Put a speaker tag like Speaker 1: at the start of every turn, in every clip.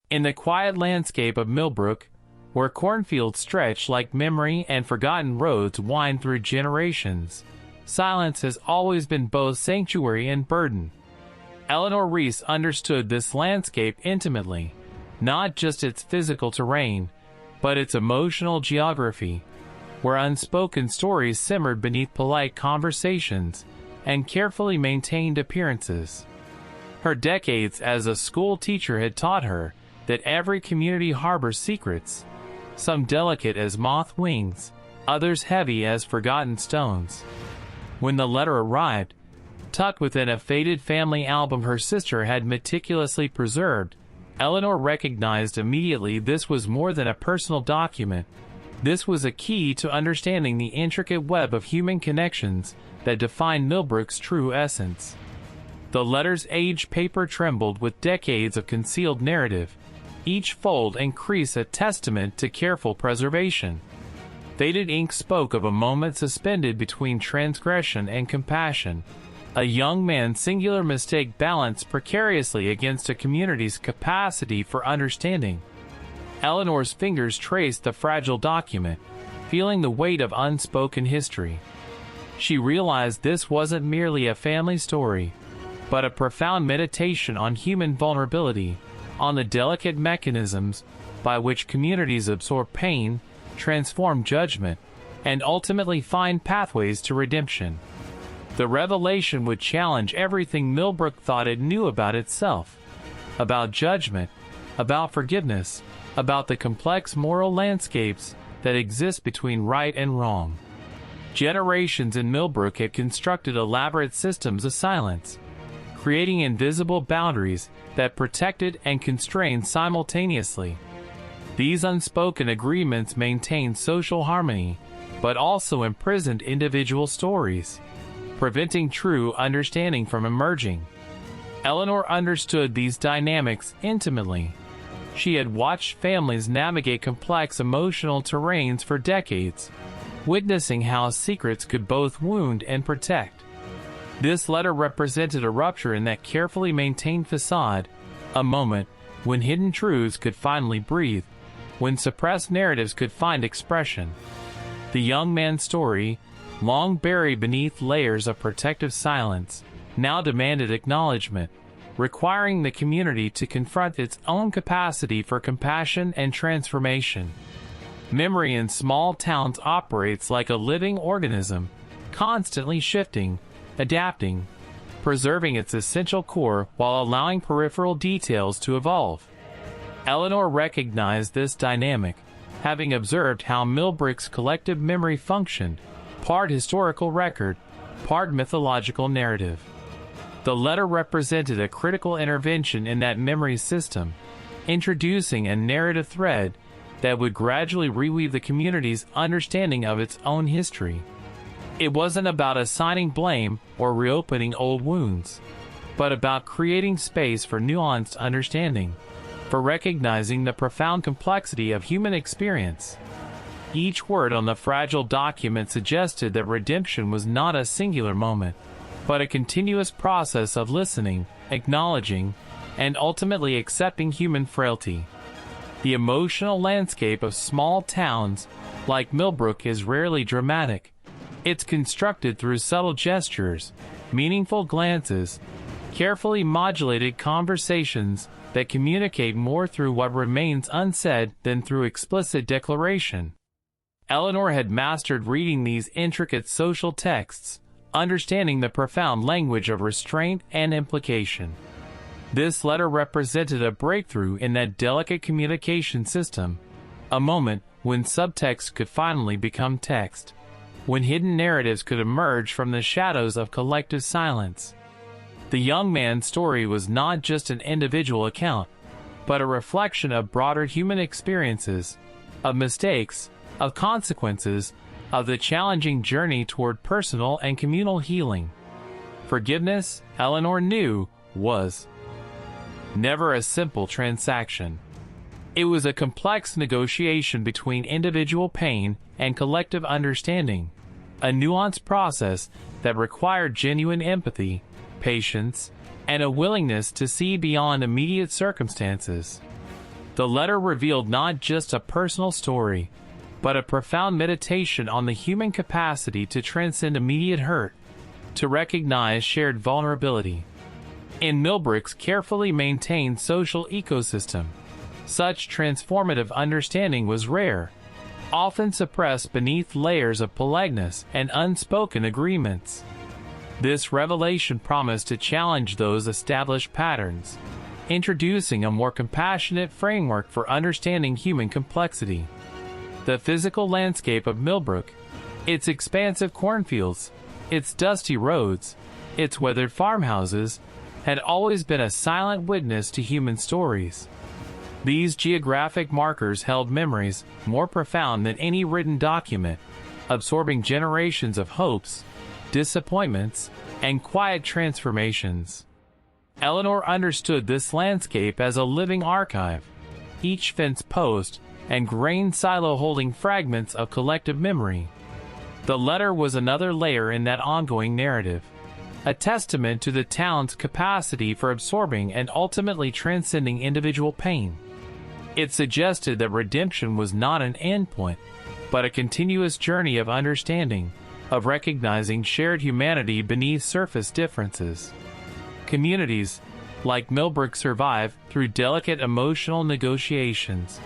Speaker 1: In the quiet landscape of Millbrook, where cornfields stretch like memory and forgotten roads wind through generations, silence has always been both sanctuary and burden. Eleanor Reese understood this landscape intimately, not just its physical terrain, but its emotional geography, where unspoken stories simmered beneath polite conversations and carefully maintained appearances. Her decades as a school teacher had taught her that every community harbors secrets, some delicate as moth wings, others heavy as forgotten stones. When the letter arrived, tucked within a faded family album her sister had meticulously preserved, Eleanor recognized immediately this was more than a personal document. This was a key to understanding the intricate web of human connections that define Millbrook's true essence. The letter's aged paper trembled with decades of concealed narrative, each fold and crease a testament to careful preservation. Faded ink spoke of a moment suspended between transgression and compassion, a young man's singular mistake balanced precariously against a community's capacity for understanding. Eleanor's fingers traced the fragile document, feeling the weight of unspoken history. She realized this wasn't merely a family story, but a profound meditation on human vulnerability, on the delicate mechanisms by which communities absorb pain, transform judgment, and ultimately find pathways to redemption. The revelation would challenge everything Millbrook thought it knew about itself, about judgment, about forgiveness, about the complex moral landscapes that exist between right and wrong. Generations in Millbrook had constructed elaborate systems of silence, creating invisible boundaries that protected and constrained simultaneously. These unspoken agreements maintained social harmony, but also imprisoned individual stories, preventing true understanding from emerging. Eleanor understood these dynamics intimately. She had watched families navigate complex emotional terrains for decades, witnessing how secrets could both wound and protect. This letter represented a rupture in that carefully maintained facade, a moment when hidden truths could finally breathe, when suppressed narratives could find expression. The young man's story, long buried beneath layers of protective silence, now demanded acknowledgement, requiring the community to confront its own capacity for compassion and transformation. Memory in small towns operates like a living organism, constantly shifting, adapting, preserving its essential core while allowing peripheral details to evolve. Eleanor recognized this dynamic, having observed how Millbrook's collective memory functioned, part historical record, part mythological narrative. The letter represented a critical intervention in that memory system, introducing a narrative thread that would gradually reweave the community's understanding of its own history. It wasn't about assigning blame or reopening old wounds, but about creating space for nuanced understanding, for recognizing the profound complexity of human experience. Each word on the fragile document suggested that redemption was not a singular moment, but a continuous process of listening, acknowledging, and ultimately accepting human frailty. The emotional landscape of small towns like Millbrook is rarely dramatic. It's constructed through subtle gestures, meaningful glances, carefully modulated conversations that communicate more through what remains unsaid than through explicit declaration. Eleanor had mastered reading these intricate social texts, understanding the profound language of restraint and implication. This letter represented a breakthrough in that delicate communication system, a moment when subtext could finally become text, when hidden narratives could emerge from the shadows of collective silence. The young man's story was not just an individual account, but a reflection of broader human experiences, of mistakes, of consequences, of the challenging journey toward personal and communal healing. Forgiveness, Eleanor knew, was never a simple transaction. It was a complex negotiation between individual pain and collective understanding, a nuanced process that required genuine empathy, patience, and a willingness to see beyond immediate circumstances. The letter revealed not just a personal story, but a profound meditation on the human capacity to transcend immediate hurt, to recognize shared vulnerability. In Millbrook's carefully maintained social ecosystem, such transformative understanding was rare, often suppressed beneath layers of politeness and unspoken agreements. This revelation promised to challenge those established patterns, introducing a more compassionate framework for understanding human complexity. The physical landscape of Millbrook, its expansive cornfields, its dusty roads, its weathered farmhouses, had always been a silent witness to human stories. These geographic markers held memories more profound than any written document, absorbing generations of hopes, disappointments, and quiet transformations. Eleanor understood this landscape as a living archive, each fence post and grain silo holding fragments of collective memory. The letter was another layer in that ongoing narrative, a testament to the town's capacity for absorbing and ultimately transcending individual pain. It suggested that redemption was not an endpoint, but a continuous journey of understanding, of recognizing shared humanity beneath surface differences. Communities like Millbrook survive through delicate emotional negotiations,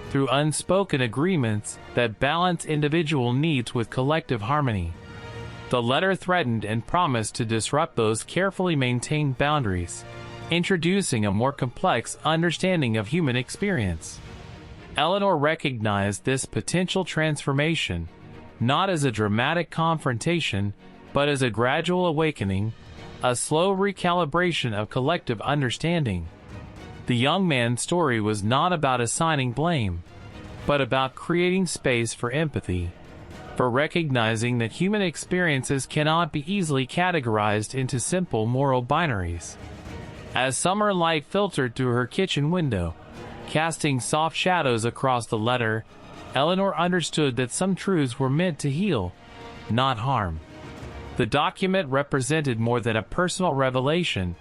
Speaker 1: through unspoken agreements that balance individual needs with collective harmony. The letter threatened and promised to disrupt those carefully maintained boundaries, introducing a more complex understanding of human experience. Eleanor recognized this potential transformation, not as a dramatic confrontation, but as a gradual awakening, a slow recalibration of collective understanding. The young man's story was not about assigning blame, but about creating space for empathy, for recognizing that human experiences cannot be easily categorized into simple moral binaries. As summer light filtered through her kitchen window, casting soft shadows across the letter, Eleanor understood that some truths were meant to heal, not harm. The document represented more than a personal revelation.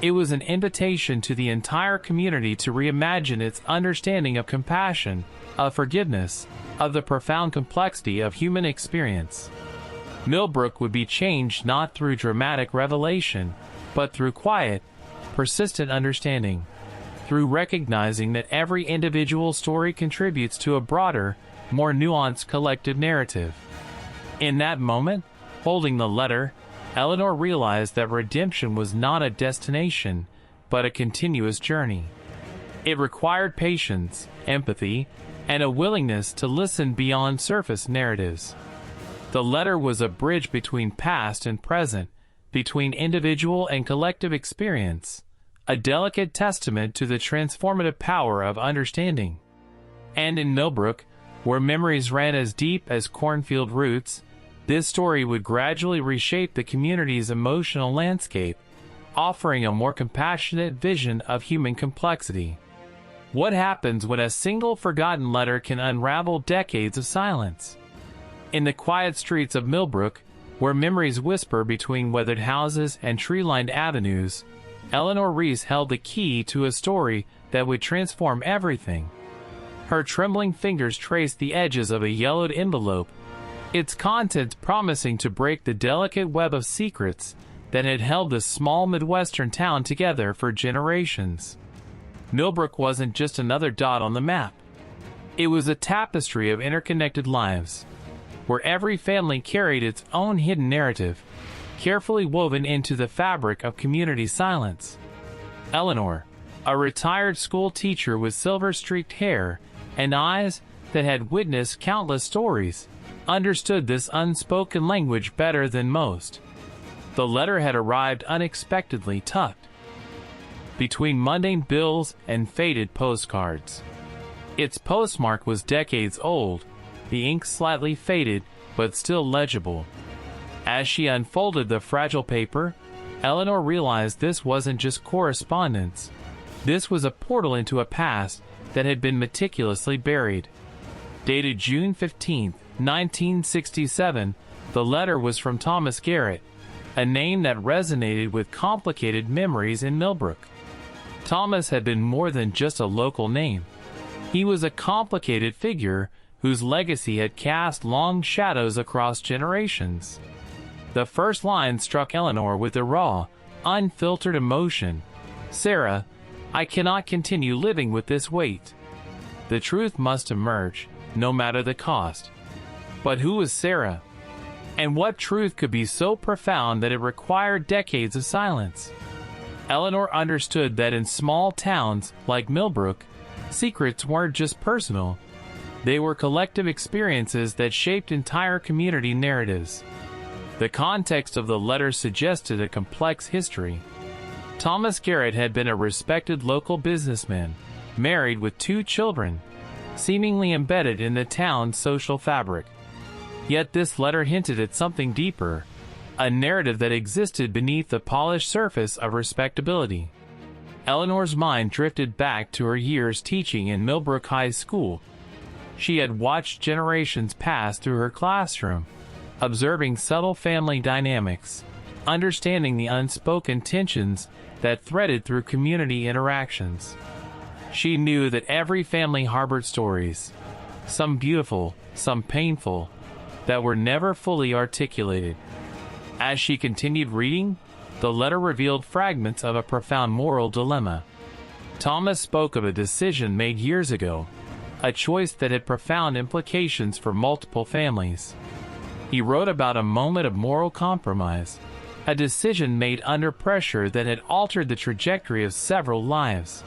Speaker 1: It was an invitation to the entire community to reimagine its understanding of compassion, of forgiveness, of the profound complexity of human experience. Millbrook would be changed not through dramatic revelation, but through quiet, persistent understanding, through recognizing that every individual story contributes to a broader, more nuanced collective narrative. In that moment, holding the letter, Eleanor realized that redemption was not a destination, but a continuous journey. It required patience, empathy, and a willingness to listen beyond surface narratives. The letter was a bridge between past and present, between individual and collective experience, a delicate testament to the transformative power of understanding. And in Millbrook, where memories ran as deep as cornfield roots, this story would gradually reshape the community's emotional landscape, offering a more compassionate vision of human complexity. What happens when a single forgotten letter can unravel decades of silence? In the quiet streets of Millbrook, where memories whisper between weathered houses and tree-lined avenues, Eleanor Reese held the key to a story that would transform everything. Her trembling fingers traced the edges of a yellowed envelope, its contents promising to break the delicate web of secrets that had held this small Midwestern town together for generations. Millbrook wasn't just another dot on the map. It was a tapestry of interconnected lives, where every family carried its own hidden narrative, carefully woven into the fabric of community silence. Eleanor, a retired school teacher with silver-streaked hair and eyes that had witnessed countless stories, understood this unspoken language better than most. The letter had arrived unexpectedly tucked between mundane bills and faded postcards. Its postmark was decades old, the ink slightly faded but still legible. As she unfolded the fragile paper, Eleanor realized this wasn't just correspondence. This was a portal into a past that had been meticulously buried. Dated June 15, 1967, the letter was from Thomas Garrett, a name that resonated with complicated memories in Millbrook. Thomas had been more than just a local name. He was a complicated figure whose legacy had cast long shadows across generations. The first line struck Eleanor with a raw, unfiltered emotion. "Sarah, I cannot continue living with this weight. The truth must emerge, no matter the cost." But who was Sarah? And what truth could be so profound that it required decades of silence? Eleanor understood that in small towns like Millbrook, secrets weren't just personal. They were collective experiences that shaped entire community narratives. The context of the letter suggested a complex history. Thomas Garrett had been a respected local businessman, married with 2 children, seemingly embedded in the town's social fabric. Yet this letter hinted at something deeper, a narrative that existed beneath the polished surface of respectability. Eleanor's mind drifted back to her years teaching in Millbrook High School. She had watched generations pass through her classroom, observing subtle family dynamics, understanding the unspoken tensions that threaded through community interactions. She knew that every family harbored stories, some beautiful, some painful, that were never fully articulated. As she continued reading, the letter revealed fragments of a profound moral dilemma. Thomas spoke of a decision made years ago, a choice that had profound implications for multiple families. He wrote about a moment of moral compromise, a decision made under pressure that had altered the trajectory of several lives.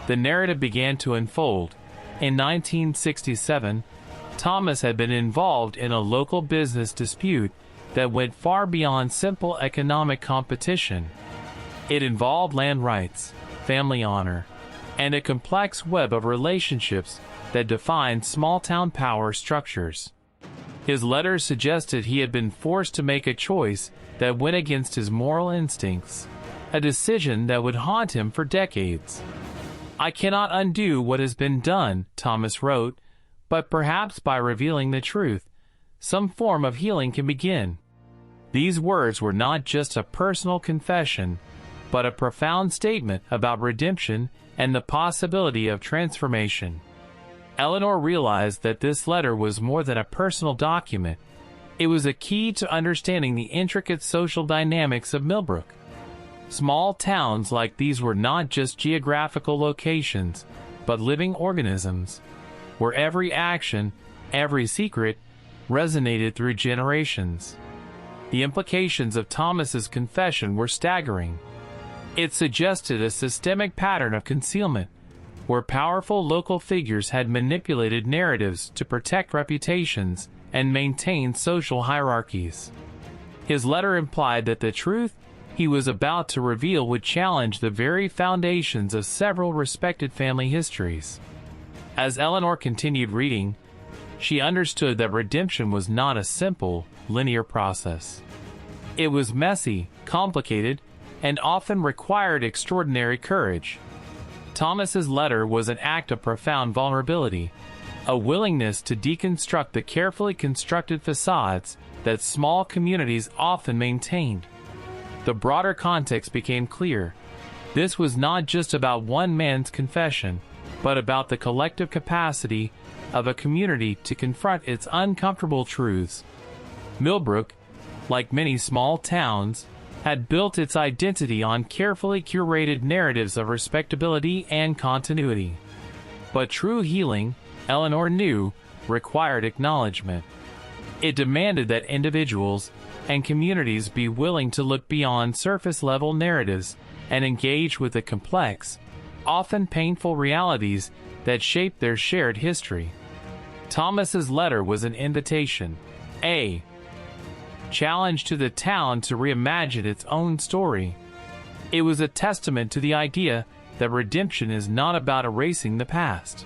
Speaker 1: The narrative began to unfold. In 1967, Thomas had been involved in a local business dispute that went far beyond simple economic competition. It involved land rights, family honor, and a complex web of relationships that defined small-town power structures. His letters suggested he had been forced to make a choice that went against his moral instincts, a decision that would haunt him for decades. "I cannot undo what has been done," Thomas wrote, "but perhaps by revealing the truth, some form of healing can begin." These words were not just a personal confession, but a profound statement about redemption and the possibility of transformation. Eleanor realized that this letter was more than a personal document. It was a key to understanding the intricate social dynamics of Millbrook. Small towns like these were not just geographical locations, but living organisms, where every action, every secret, resonated through generations. The implications of Thomas's confession were staggering. It suggested a systemic pattern of concealment, where powerful local figures had manipulated narratives to protect reputations and maintain social hierarchies. His letter implied that the truth he was about to reveal would challenge the very foundations of several respected family histories. As Eleanor continued reading, she understood that redemption was not a simple, linear process. It was messy, complicated, and often required extraordinary courage. Thomas's letter was an act of profound vulnerability, a willingness to deconstruct the carefully constructed facades that small communities often maintained. The broader context became clear. This was not just about one man's confession, but about the collective capacity of a community to confront its uncomfortable truths. Millbrook, like many small towns, had built its identity on carefully curated narratives of respectability and continuity. But true healing, Eleanor knew, required acknowledgement. It demanded that individuals and communities be willing to look beyond surface-level narratives and engage with the complex, often painful realities that shape their shared history. Thomas's letter was an invitation, a challenge to the town to reimagine its own story. It was a testament to the idea that redemption is not about erasing the past,